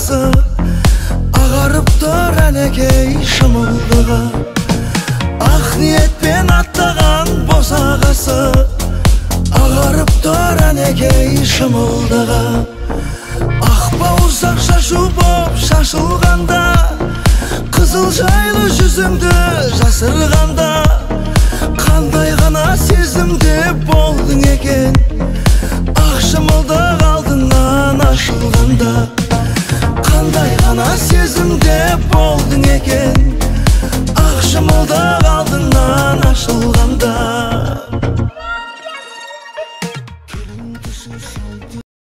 босағасы, ағарып тұр әнекей шымылдығы. Ақ ниетпен аттаған босағасы, ағарып тұр әнекей шымылдығы. Ақ бауырсақ шашу боп шашылғанда, қызыл жайлы жүзіңді жасырғанда, қандай ғана сезімде болдың екен.